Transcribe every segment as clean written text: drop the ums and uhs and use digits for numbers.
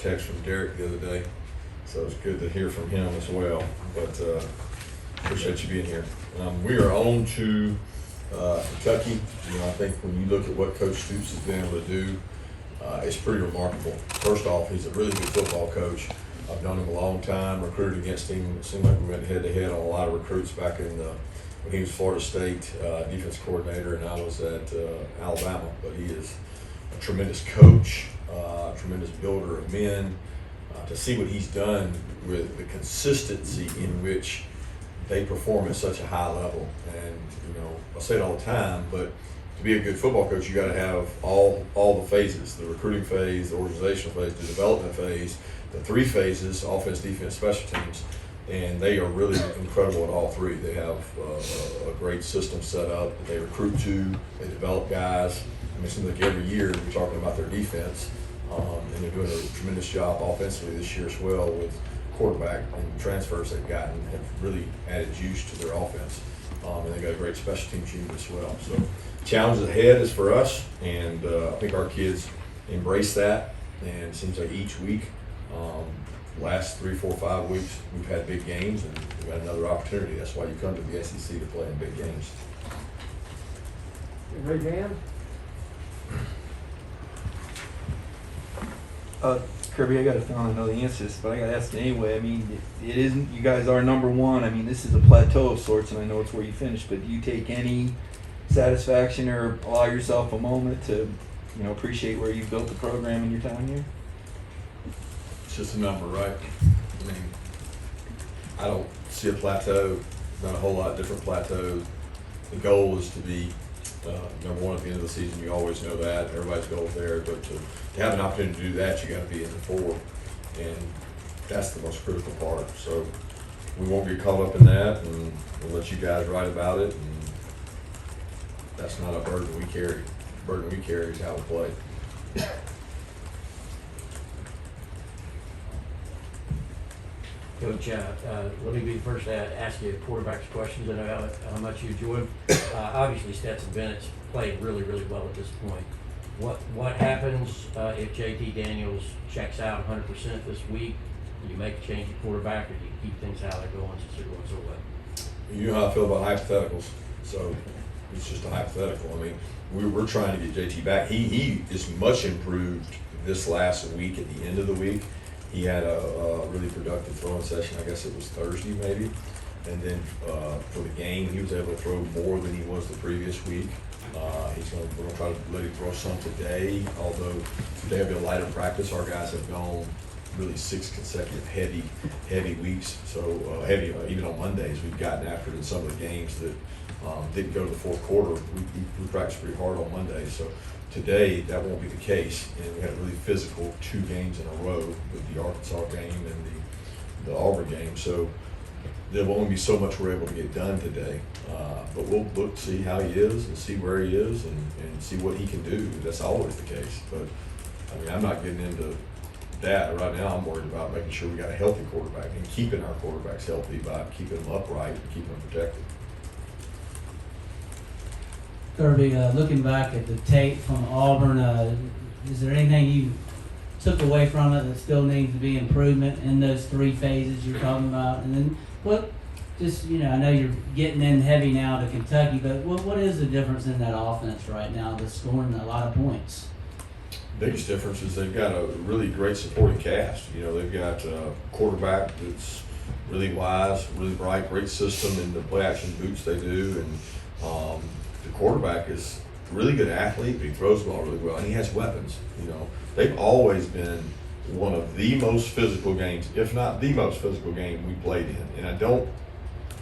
text from Derek the other day, so it's good to hear from him as well. But appreciate you being here. We are on to Kentucky. I think when you look at what Coach Stoops has been able to do, it's pretty remarkable. First off, he's a really good football coach. I've known him a long time, recruited against him. It seemed like we went head-to-head on a lot of recruits back in when he was Florida State defense coordinator, and I was at Alabama. But he is a tremendous coach, a tremendous builder of men. To see what he's done with the consistency in which they perform at such a high level. And, I say it all the time, but to be a good football coach, you got to have all the phases: the recruiting phase, the organizational phase, the development phase, the three phases: offense, defense, special teams. And they are really incredible at all three. They have a great system set up that they recruit to. They develop guys. It seems like every year we're talking about their defense, and they're doing a tremendous job offensively this year as well with quarterback and transfers they've gotten have really added juice to their offense. And they got a great special teams unit as well. So challenge ahead is for us, and I think our kids embrace that. And it seems like each week, last 3, 4, 5 weeks, we've had big games, and we've got another opportunity. That's why you come to the SEC to play in big games. Raise your hand. Kirby, I got a feeling I know the answers, but I got to ask it anyway. I mean, it isn't, you guys are number one. I mean, this is a plateau of sorts, and I know it's where you finished, but do you take any satisfaction or allow yourself a moment to, appreciate where you've built the program in your time here? It's just a number, right? I mean, I don't see a plateau, not a whole lot of different plateaus. The goal is to be number one at the end of the season. You always know that. Everybody's goal is there, but to have an opportunity to do that, you got to be in the four, and that's the most critical part. So we won't get caught up in that, and we'll let you guys write about it, and that's not a burden we carry. The burden we carry is how we play. Coach, let me be the first to ask you quarterback's questions. I know how much you enjoy them. Obviously, Stetson Bennett's played really, really well at this point. What happens if JT Daniels checks out 100% this week? Do you make a change at quarterback, or do you keep things how they're going since they're going so well? You know how I feel about hypotheticals, so it's just a hypothetical. I mean, we're trying to get JT back. He is much improved this last week. At the end of the week, he had a really productive throwing session. I guess it was Thursday maybe. And then for the game, he was able to throw more than he was the previous week. We're going to try to let him throw some today, although today will be a lighter practice. Our guys have gone really 6 consecutive heavy weeks. So heavy, even on Mondays, we've gotten after it in some of the games that didn't go to the fourth quarter. We practiced pretty hard on Monday. So today, that won't be the case, and we had a really physical 2 games in a row with the Arkansas game and the Auburn game. So there will only be so much we're able to get done today. But we'll look to see how he is and see where he is and see what he can do. That's always the case. But, I mean, I'm not getting into that. Right now, I'm worried about making sure we got a healthy quarterback and keeping our quarterbacks healthy by keeping them upright and keeping them protected. Kirby, looking back at the tape from Auburn, is there anything you took away from it that still needs to be improvement in those 3 phases you're talking about? And then I know you're getting in heavy now to Kentucky, but what is the difference in that offense right now that's scoring a lot of points? Biggest difference is they've got a really great supporting cast. They've got a quarterback that's really wise, really bright, great system in the play action boots they do, and the quarterback is a really good athlete, but he throws the ball really well, and he has weapons. They've always been one of the most physical games, if not the most physical game we played in. And I don't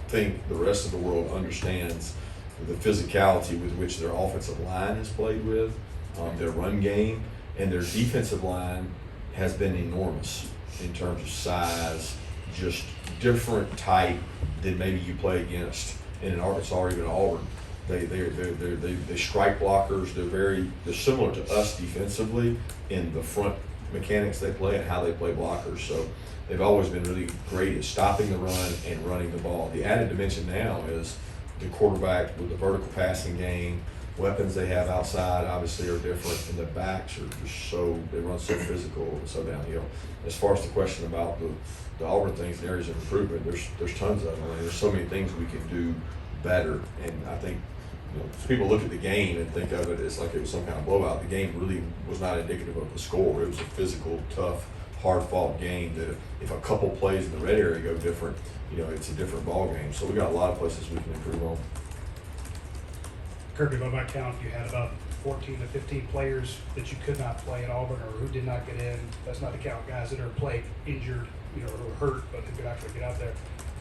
think the rest of the world understands the physicality with which their offensive line is played with, their run game, and their defensive line has been enormous in terms of size, just different type than maybe you play against in an Arkansas or even Auburn. They strike blockers. They're similar to us defensively in the front mechanics they play and how they play blockers. So they've always been really great at stopping the run and running the ball. The added dimension now is the quarterback with the vertical passing game, weapons they have outside obviously are different, and the backs are just they run so physical and so downhill. As far as the question about the Auburn things and areas of improvement, there's tons of them. I mean, there's so many things we can do better, and I think people look at the game and think of it as like it was some kind of blowout. The game really was not indicative of the score. It was a physical, tough, hard-fought game that if a couple plays in the red area go different, it's a different ball game. So we got a lot of places we can improve on. Kirby, by my count, you had about 14 to 15 players that you could not play at Auburn or who did not get in. That's not to count guys that are played injured, who are hurt, but who could actually get out there.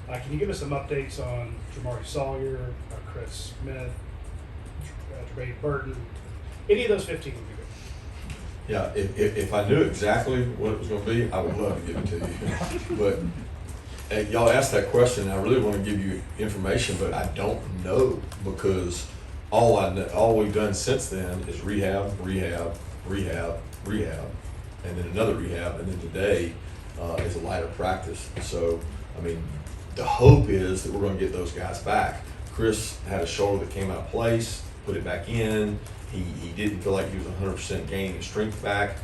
Can you give us some updates on Jamari Sawyer, Chris Smith, Jermaine Burton? Any of those 15 would be good. Yeah, if I knew exactly what it was going to be, I would love to give it to you. But y'all asked that question, and I really want to give you information, but I don't know, because all we've done since then is rehab, and then another rehab, and then today is a lighter practice. So, I mean, the hope is that we're going to get those guys back. Chris had a shoulder that came out of place, put it back in. He didn't feel like he was 100% gaining his strength back.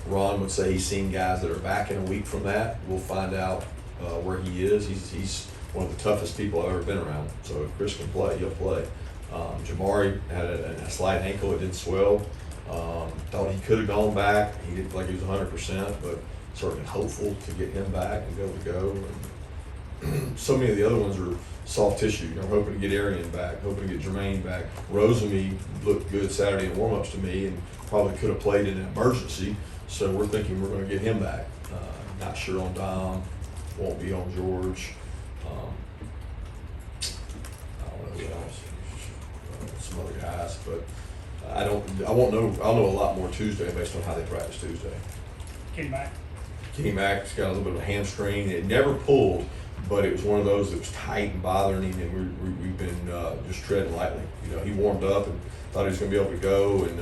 Ron would say he's seen guys that are back in a week from that. We'll find out where he is. He's one of the toughest people I've ever been around. So if Chris can play, he'll play. Jamari had a slight ankle. It didn't swell. Thought he could have gone back. He didn't feel like he was 100%, but certainly hopeful to get him back and be able to go. And so many of the other ones are soft tissue. We're hoping to get Arian back, hoping to get Jermaine back. Rosemy looked good Saturday in warm-ups to me and probably could have played in an emergency. So we're thinking we're going to get him back. Not sure on Dom, won't be on George. I don't know who else. Some other guys, but I won't know. I'll know a lot more Tuesday based on how they practice Tuesday. Kenny Mack's got a little bit of a hamstring. It never pulled, but it was one of those that was tight and bothering him, and we've been just treading lightly. He warmed up and thought he was going to be able to go, and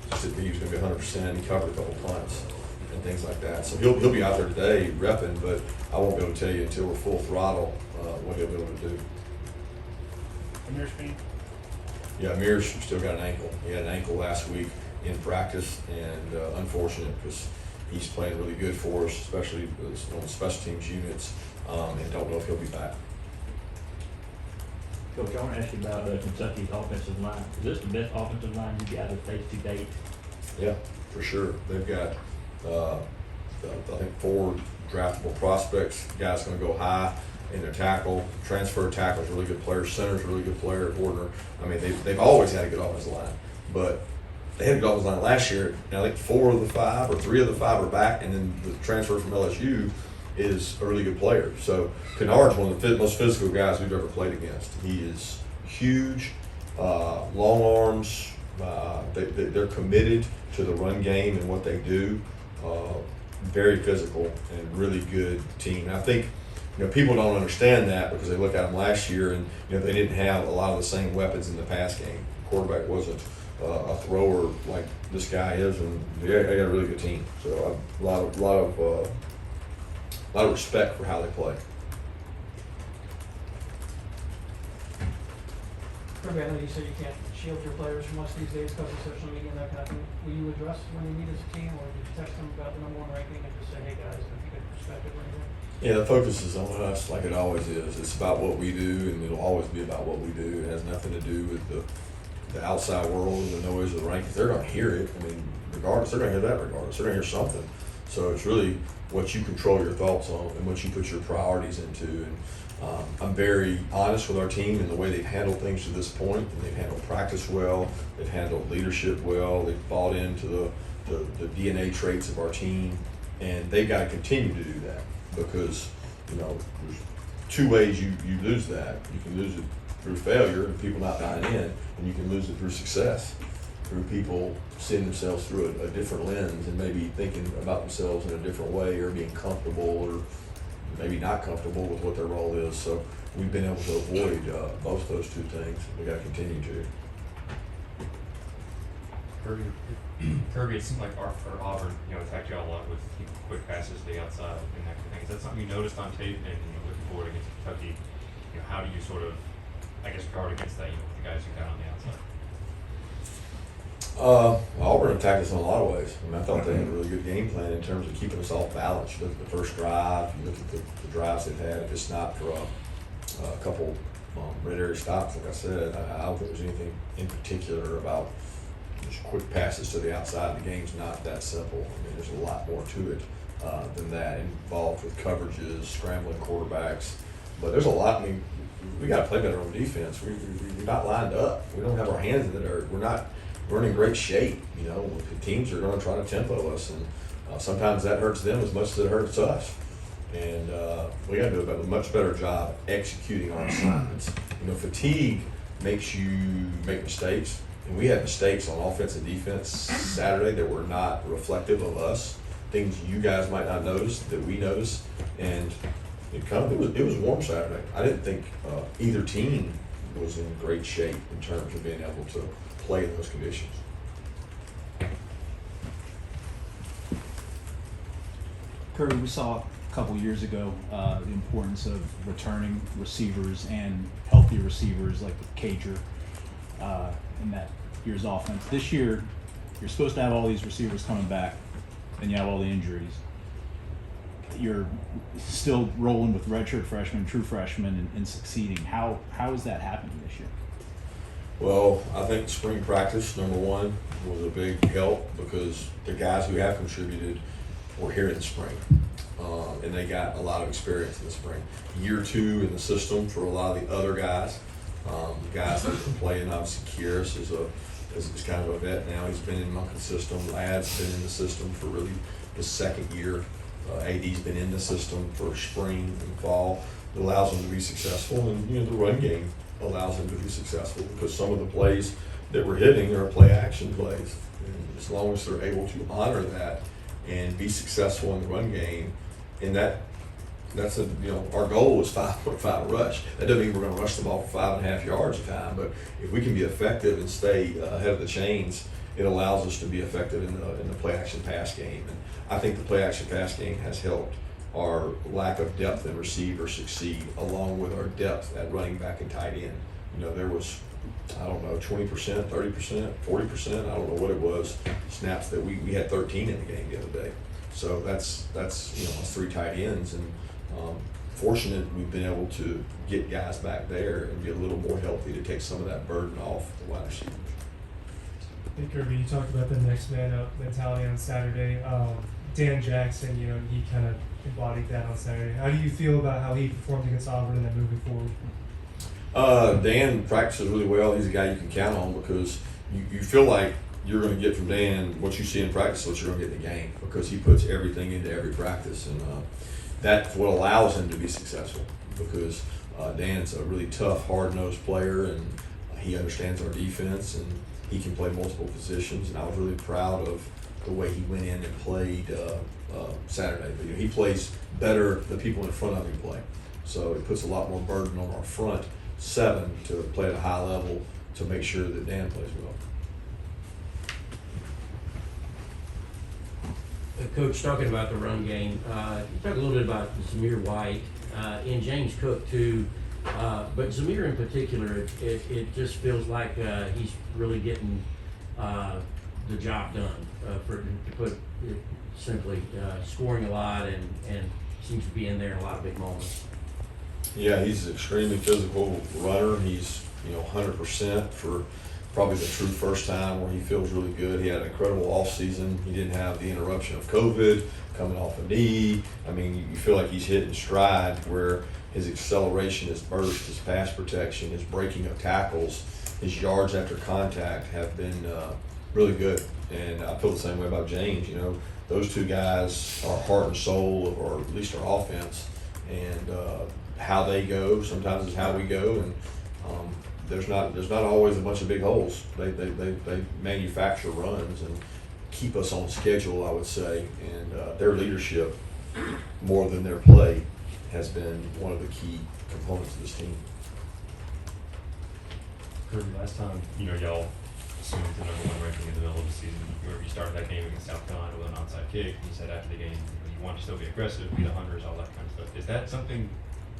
just didn't think he was going to be 100%. He covered a couple punts and things like that. So he'll be out there today repping, but I won't be able to tell you until we're full throttle what he'll be able to do. Amir Speen? Yeah, Amir's still got an ankle. He had an ankle last week in practice, and unfortunate because he's playing really good for us, especially on the special teams units, and don't know if he'll be back. Coach, I want to ask you about Kentucky's offensive line. Is this the best offensive line you guys have faced to date? Yeah, for sure. They've got, I think, 4 draftable prospects. Guys going to go high in their tackle. Transfer tackle's a really good player. Center's a really good player. Gordner. I mean, they've always had a good offensive line, but they had a good offensive line last year. Now I think 4 of the 5 or 3 of the 5 are back, and then the transfer from LSU is a really good player. So Kennard's one of the most physical guys we've ever played against. He is huge, long arms. They're committed to the run game and what they do. Very physical and really good team. And I think people don't understand that because they look at them last year and they didn't have a lot of the same weapons in the pass game. The quarterback wasn't a thrower like this guy is, and they got a really good team. So a lot of respect for how they play. Kirby, I know you said you can't shield your players from much these days because of social media and that kind of thing. Will you address when you meet as a team, or did you text them about the #1 ranking and just say, hey guys, if you get perspective or anything? Yeah, the focus is on us like it always is. It's about what we do, and it'll always be about what we do. It has nothing to do with the outside world and the noise of the rankings. They're going to hear it. I mean, regardless, they're going to hear that regardless. They're going to hear something. So it's really what you control your thoughts on and what you put your priorities into. And I'm very honest with our team in the way they've handled things to this point. And they've handled practice well. They've handled leadership well. They've bought into the DNA traits of our team. And they've got to continue to do that because, there's 2 ways you lose that. You can lose it through failure and people not buying in, and you can lose it through success, through people seeing themselves through a different lens and maybe thinking about themselves in a different way or being comfortable or maybe not comfortable with what their role is. So we've been able to avoid both those 2 things. We got to continue to. Kirby, it seemed like Auburn, attacked you all a lot with quick passes to the outside and that kind of thing. Is that something you noticed on tape and looking forward against Kentucky? How do you sort of, guard against that, with the guys you got on the outside? Auburn attacked us in a lot of ways. I mean, I thought they had a really good game plan in terms of keeping us off balance. You look at the first drive, you look at the drives they've had. If it's not for a couple red area stops, like I said, I don't think there's anything in particular about just quick passes to the outside. The game's not that simple. I mean, there's a lot more to it than that, involved with coverages, scrambling quarterbacks. But there's a lot. I mean, we got to play better on defense. We're not lined up. We don't have our hands in the dirt. We're in great shape. You know, the teams are going to try to tempo us, and sometimes that hurts them as much as it hurts us. And we got to do a much better job executing our assignments. You know, fatigue makes you make mistakes, and we had mistakes on offense and defense Saturday that were not reflective of us. Things you guys might not notice that we noticed, and it was warm Saturday. I didn't think either team was in great shape in terms of being able to play in those conditions. Kirby, we saw a couple years ago the importance of returning receivers and healthy receivers like the Cager in that year's offense. This year, you're supposed to have all these receivers coming back, and you have all the injuries. You're still rolling with redshirt freshmen, true freshmen, and succeeding. How is that happening this year? Well, I think spring practice, number one, was a big help because the guys who have contributed were here in the spring. And they got a lot of experience in the spring. Year two in the system for a lot of the other guys. Guys that are playing, obviously, Kyrus is kind of a vet now. He's been in Monken's system. Lad's been in the system for really his second year. AD's been in the system for spring and fall. It allows them to be successful, and the run game allows them to be successful because some of the plays that we're hitting are play action plays. And as long as they're able to honor that and be successful in the run game, and that's our goal is 5.5 rush. That doesn't mean we're going to rush the ball for 5.5 yards a time, but if we can be effective and stay ahead of the chains, it allows us to be effective in the play action pass game. And I think the play action pass game has helped our lack of depth in receiver succeed, along with our depth at running back and tight end. There was, 20%, 30%, 40%, I don't know what it was, snaps that we had 13 in the game the other day. So that's us 3 tight ends, and fortunate we've been able to get guys back there and be a little more healthy to take some of that burden off the wide receivers. Hey Kirby, you talked about the next man up mentality on Saturday. Dan Jackson, he kind of embodied that on Saturday. How do you feel about how he performed against Auburn and then moving forward? Dan practices really well. He's a guy you can count on because you feel like you're going to get from Dan what you see in practice, what you're going to get in the game, because he puts everything into every practice, and that's what allows him to be successful. Because Dan's a really tough, hard-nosed player, and he understands our defense, and he can play multiple positions. And I was really proud of the way he went in and played Saturday. But, he plays better than people in front of him play, so it puts a lot more burden on our front 7 to play at a high level to make sure that Dan plays well. Coach, talking about the run game, you talk a little bit about Zamir White and James Cook too, but Zamir in particular, it just feels like he's really getting the job done, to put it simply, scoring a lot and seems to be in there in a lot of big moments. Yeah, he's an extremely physical runner. He's 100% for probably the true first time where he feels really good. He had an incredible off season. He didn't have the interruption of COVID, coming off a knee. I mean, you feel like he's hitting stride where his acceleration, his burst, his pass protection, his breaking of tackles, his yards after contact have been really good. And I feel the same way about James. Those 2 guys are heart and soul, or at least our offense. And how they go sometimes is how we go. And there's not always a bunch of big holes. They manufacture runs and keep us on schedule, I would say. And their leadership, more than their play, has been one of the key components of this team. Kirby, last time, y'all assumed the #1 ranking in the middle of the season. You started that game against South Carolina with an onside kick. You said after the game you want to still be aggressive, be the hunters, all that kind of stuff. Is that something,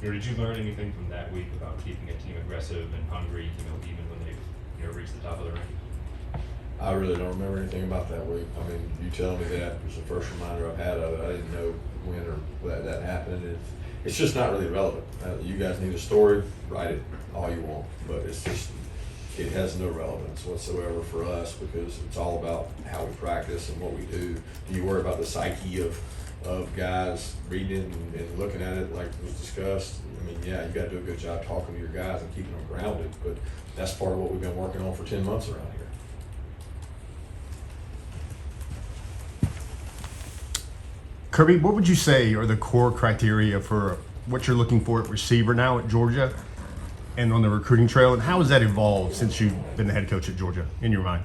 or did you learn anything from that week about keeping a team aggressive and hungry, even when they reach the top of the rankings? I really don't remember anything about that week. I mean, you telling me that was the first reminder I've had of it. I didn't know when or that happened. It's just not really relevant. You guys need a story, write it all you want, but it has no relevance whatsoever for us because it's all about how we practice and what we do. Do you worry about the psyche of guys reading it and looking at it like was discussed? I mean, yeah, you got to do a good job talking to your guys and keeping them grounded, but that's part of what we've been working on for 10 months around here. Kirby, what would you say are the core criteria for what you're looking for at receiver now at Georgia and on the recruiting trail, and how has that evolved since you've been the head coach at Georgia, in your mind?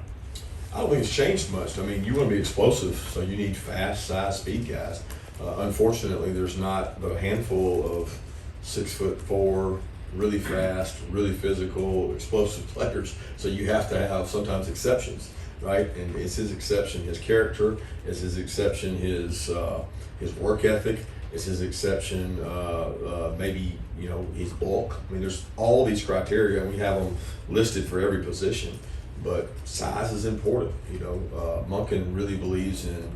I don't think it's changed much. I mean, you want to be explosive, so you need fast, size, speed guys. Unfortunately, there's not but a handful of 6'4", really fast, really physical, explosive players. So you have to have sometimes exceptions, right? And it's his exception, his character. It's his exception, his work ethic. It's his exception, maybe, his bulk. I mean, there's all these criteria, and we have them listed for every position. But size is important. Monken really believes in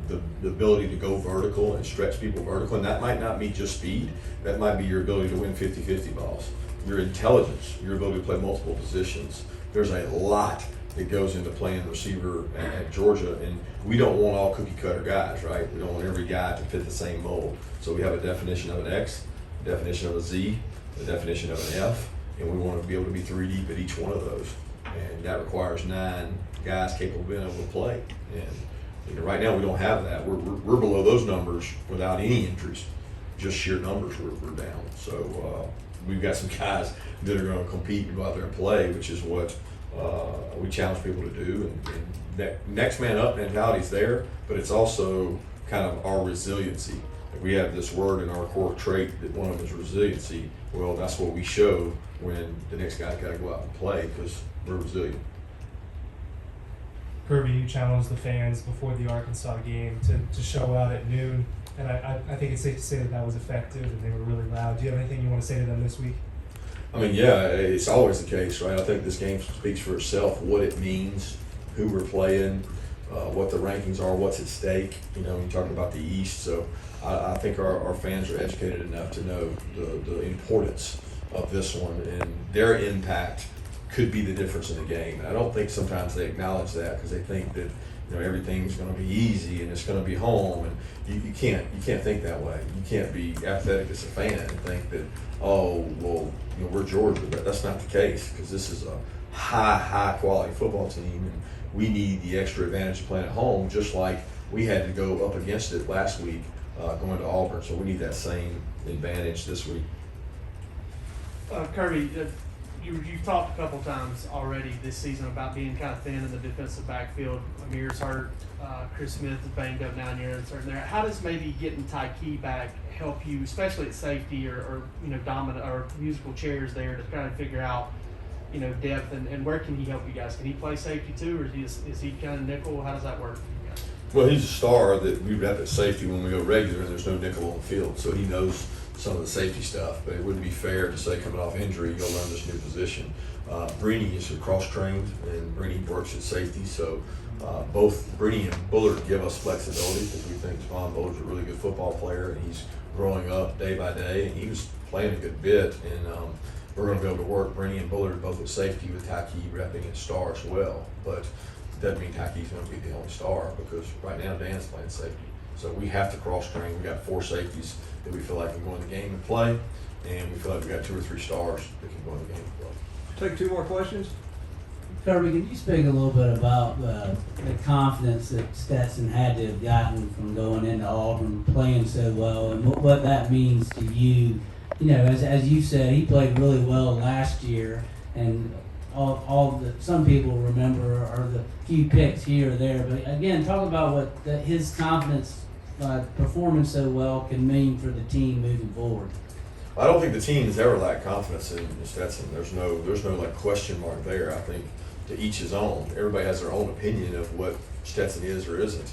the ability to go vertical and stretch people vertical, and that might not be just speed. That might be your ability to win 50-50 balls, your intelligence, your ability to play multiple positions. There's a lot that goes into playing receiver at Georgia, and we don't want all cookie cutter guys, right? We don't want every guy to fit the same mold. So we have a definition of an X, a definition of a Z, a definition of an F, and we want to be able to be 3 deep at each one of those. And that requires 9 guys capable of being able to play. And right now we don't have that. We're below those numbers without any injuries. Just sheer numbers we're down. So we've got some guys that are going to compete and go out there and play, which is what we challenge people to do. And next man up mentality is there, but it's also kind of our resiliency. We have this word in our core trait that one of them is resiliency. Well, that's what we show when the next guy's got to go out and play because we're resilient. Kirby, you challenged the fans before the Arkansas game to show out at noon, and I think it's safe to say that was effective and they were really loud. Do you have anything you want to say to them this week? I mean, yeah, it's always the case, right? I think this game speaks for itself, what it means, who we're playing, what the rankings are, what's at stake. You're talking about the East, so I think our fans are educated enough to know the importance of this one, and their impact could be the difference in the game. And I don't think sometimes they acknowledge that because they think that everything's going to be easy and it's going to be home, and you can't think that way. You can't be apathetic as a fan and think that we're Georgia, but that's not the case because this is a high quality football team, and we need the extra advantage of playing at home, just like we had to go up against it last week going to Auburn. So we need that same advantage this week. Kirby, you've talked a couple times already this season about being kind of thin in the defensive backfield. Amir's hurt, Chris Smith is banged up now, and you're uncertain there. How does maybe getting Tyke back help you, especially at safety or dominant or musical chairs there to kind of figure out depth and where can he help you guys? Can he play safety too, or is he kind of nickel? How does that work for you guys? Well, he's a star that we wrap at safety when we go regular, and there's no nickel on the field, so he knows some of the safety stuff, but it wouldn't be fair to say coming off injury, you'll learn this new position. Brini is cross-trained, and Brini works at safety, so both Brini and Bullard give us flexibility because we think Javon Bullard's a really good football player, and he's growing up day by day, and he was playing a good bit, and we're going to be able to work Brini and Bullard both at safety with Tyke repping at star as well, but it doesn't mean Tyke's going to be the only star because right now Dan's playing safety. So we have to cross-train. We got 4 safeties that we feel like can go in the game and play, and we feel like we got 2 or 3 stars that can go in the game and play. Take 2 more questions. Kirby, can you speak a little bit about the confidence that Stetson had to have gotten from going into Auburn, playing so well, and what that means to you? As you said, he played really well last year, and all that some people remember are the few picks here or there. But again, talk about what his confidence performing so well can mean for the team moving forward. I don't think the team has ever lacked confidence in Stetson. There's no like question mark there. I think to each his own. Everybody has their own opinion of what Stetson is or isn't.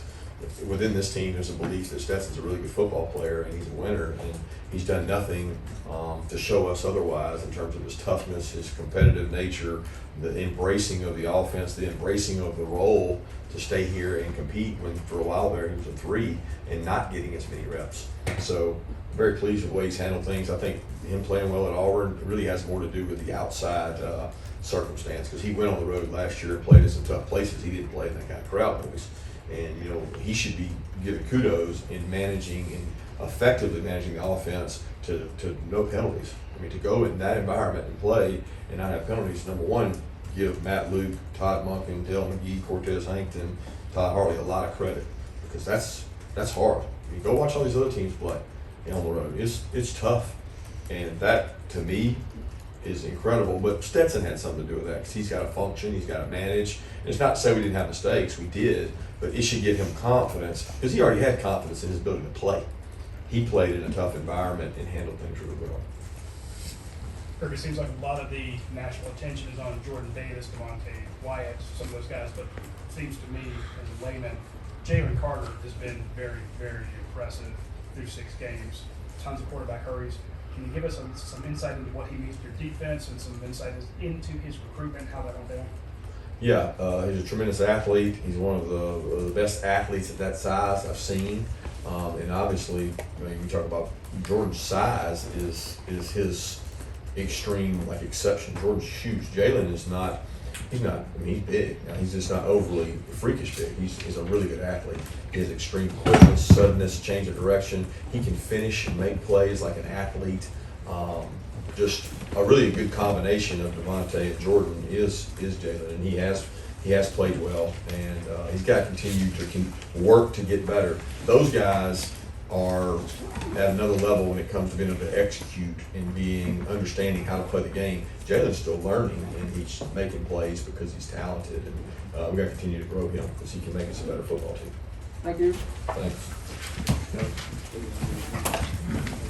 within this team, there's a belief that Stetson's a really good football player and he's a winner, and he's done nothing to show us otherwise in terms of his toughness, his competitive nature, the embracing of the offense, the embracing of the role to stay here and compete when for a while there he was a 3 and not getting as many reps. So very pleased with the way he's handled things. I think him playing well at Auburn really has more to do with the outside circumstance, because he went on the road last year and played in some tough places. He didn't play in that kind of crowd noise. And, you know, he should be given kudos in managing and effectively managing the offense to no penalties. I mean, to go in that environment and play and not have penalties, number one, give Matt Luke, Todd Monken, Dale McGee, Cortez Hankton, Todd Harley a lot of credit, because that's hard. I mean, go watch all these other teams play on the road. It's tough, and that, to me, is incredible. But Stetson had something to do with that, because he's got to function, he's got to manage. And it's not to say we didn't have mistakes, we did, but it should give him confidence, because he already had confidence in his ability to play. He played in a tough environment and handled things really well. Kirby, seems like a lot of the national attention is on Jordan Davis, Devontae Wyatt, some of those guys, but it seems to me, as a layman, Jalen Carter has been very, very impressive through 6 games. Tons of quarterback hurries. Can you give us some insight into what he means to your defense and some insight into his recruitment, how that went down? Yeah, he's a tremendous athlete. He's one of the best athletes at that size I've seen. And obviously, I mean, we talk about Jordan's size is his extreme exception. Jordan's huge. Jalen is not. He's not. I mean, he's big. Now, he's just not overly freakish big. He's a really good athlete. He has extreme quickness, suddenness, change of direction. He can finish and make plays like an athlete. Just a really good combination of Devontae and Jordan is Jalen, and he has played well, and he's got to continue to work to get better. Those guys are at another level when it comes to being able to execute and understanding how to play the game. Jalen's still learning, and he's making plays because he's talented, and we got to continue to grow him because he can make us a better football team. Thank you. Thanks.